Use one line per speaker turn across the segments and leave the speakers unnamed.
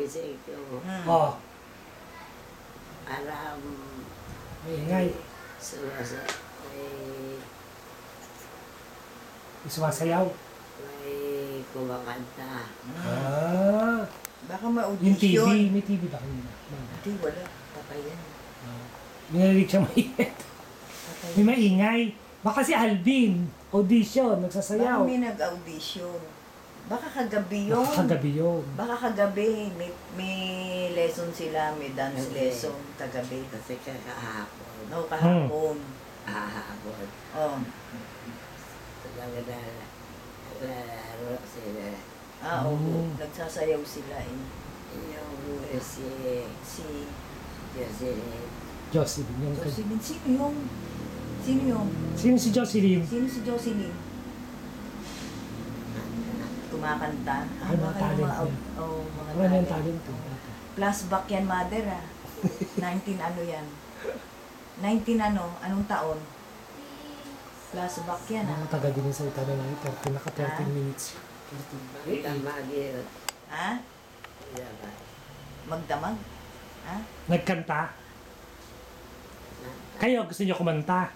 pagising ko,
Oh,
alam,
maingay.
may,
Sumasayaw.
may kumakanta.
Ah,
Baka
yung TV.
ma-audition.
May TV ba kanina?
Hindi, wala. Patay yan.
Minarinig siya maingay.
Patay
May
yan.
maingay. Baka si Alvin. Audition.
Baka
Nagsasayaw.
may nag-audition. Baka kagabi yun.
Baka kagabi yun.
Baka kagabi. May lesson sila. May dance
Okay.
lesson kagabi.
Kasi kakahapon,
No, kahapon.
kahapon,
Oh.
talaga na nalaro sila.
Oo.
Mm.
Nagsasayaw sila eh.
Yung si
Si
Jocelyn,
Jocelyn. Yung
Jocelyn. Sino yung? Sino yung?
Sino si Jocelyn?
Sino si Jocelyn? Kumakanta.
Ay, mga
baka yung
talent
mga,
yan.
oh, mga
Ano yung
talent.
talent ko?
Flashback yan, mother ah. 19 ano yan? 19 ano? Anong taon? Flashback yan ah.
Mga taga din sa ita na lang. 30 naka 13
Ah.
minutes.
bakit ang bagay
Ha?
dapat
Magdamag? Ha?
Nagkanta. Kayo, gusto niyo kumanta?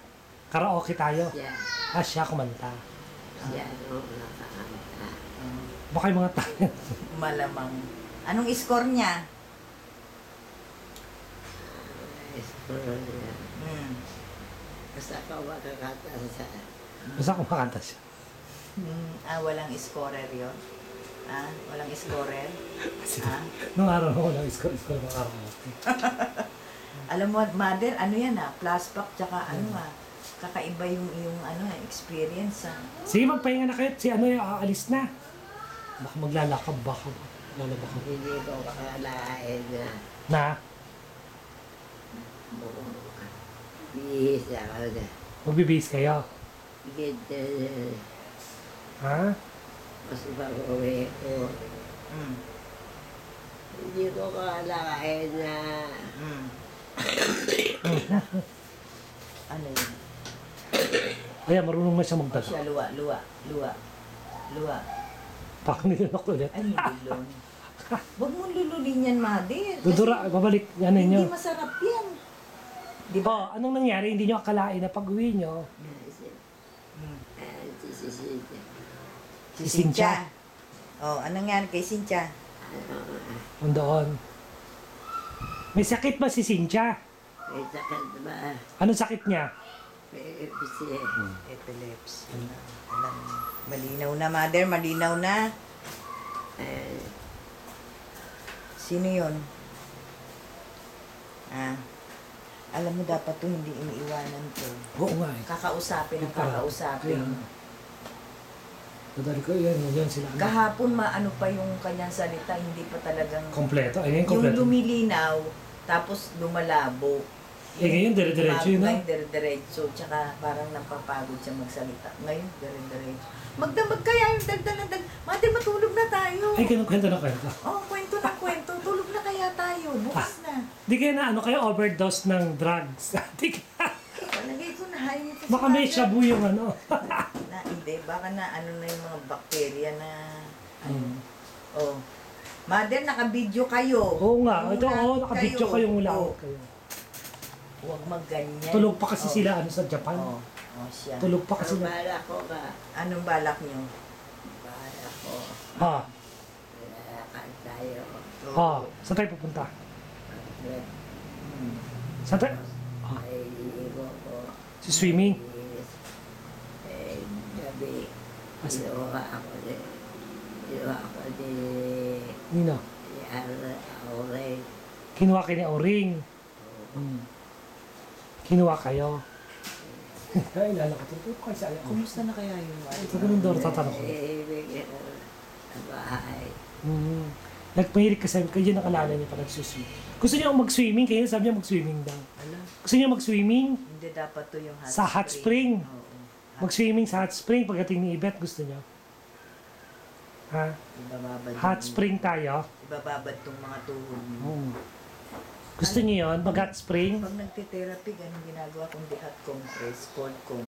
Karaoke tayo.
siya,
Siya kumanta.
siya nung nakakanta.
Baka yung mga talent.
Malamang. Anong score niya?
Eskwela niya.
Hmm.
Basta ka makakanta sa
Basta kumakanta siya.
Walang scorer yon. Walang scorer.
Nung araw na walang score mga karaoke.
Alam mo, mother, ano yan flashback tsaka kakaiba yung experience
Sige, magpahinga na kayo. Si ano yung aalis na. Baka maglalakab baka. Lalabak ako.
hindi ko kakalain na
Na?
bihis ako na.
Magbibihis kayo.
Ganda na.
Ha?
Mas pag-uwi ko.
Mm.
Hindi ko kakalain na
Ano yun?
Kaya marunong na siya magdala.
Siya, luwa.
Parang nilunok ulit.
Ay, lulun. Huwag mong lululin yan, mother. Kasi
Dudura, babalik. Ano
hindi
nyo?
masarap yan. Di ba?
Oh, anong nangyari? Hindi nyo akalain na pag uwi nyo, si Cynthia.
Oh, anong nangyari kay Cynthia?
nandoon. May sakit ba si Cynthia?
May sakit ba?
Anong sakit niya?
May epilepsy.
Epilepsy. Alam, malinaw na, mother. Malinaw na. Sino yun? Alam mo, dapat to hindi iniiwanan to.
Oo nga eh.
Kakausapin ang kakausapin.
Dadali ko, yan sila.
Kahapon maano pa yung kanyang salita, hindi pa talagang...
Kompleto. Ayun,
Yung
kompleto.
lumilinaw, tapos lumalabo.
Eh, ngayon, dire-diretso yun,
Ngayon, dire-diretso. Tsaka parang napapagod siya magsalita. Ngayon, dire-diretso. Magdamag kaya yung dagdag. Mate, matulog na tayo.
Ay, ganun kwento na kwento.
Oh, kwento ng kwento. Tulog na kaya tayo. Bukas na.
Di kayo na ano kayo, overdose ng drugs. Di ka.
Palagay ko na hayo ito.
Baka may shabu yung ano.
Hindi. Baka na ano na yung mga bakterya na... Oh. Mother, naka-video kayo.
Oo nga. Ito,
Mula
nakabidyo kayong mula.
Oh.
Kayo.
Huwag magganyan.
Tulog pa kasi
Oh.
sila ano sa Japan.
Siya.
Tulog pa kasi
Ang
sila.
bala ko ka.
Anong balak nyo?
Bala ko.
Ah,
Lalakad tayo.
saan tayo pupunta?
Hmm.
Saan tayo?
Ay, ligo ko.
Si swimming?
Gabi.
As-
Inuha ako ni
Nino?
Aurel.
Kinuha kayo ni Oring. Kinuha kayo. Ay, lala ko. Ito kayo sa ayaw.
Kumusta na kaya yung
Ito ganun daw, tatanong ko.
Ibigyan sa bahay.
Nagpahilig kasi kayo nakalala niyo pa nagsuswim. Gusto niyo mag-swimming? Kayo sabi niya mag-swimming daw.
Alam,
Gusto niyo mag-swimming?
hindi dapat to yung hot
Sa hot spring?
Oo.
Mag-swimming sa hot spring pagdating ni Ibet, gusto niyo? Ha?
Ibababad
Hot
yung-
spring tayo?
Ibababad tong mga tuhod mo.
Gusto niyo yon mag-hot spring?
Pag nagte-therapy, ganun ginagawa kong di hot compress, cold compress.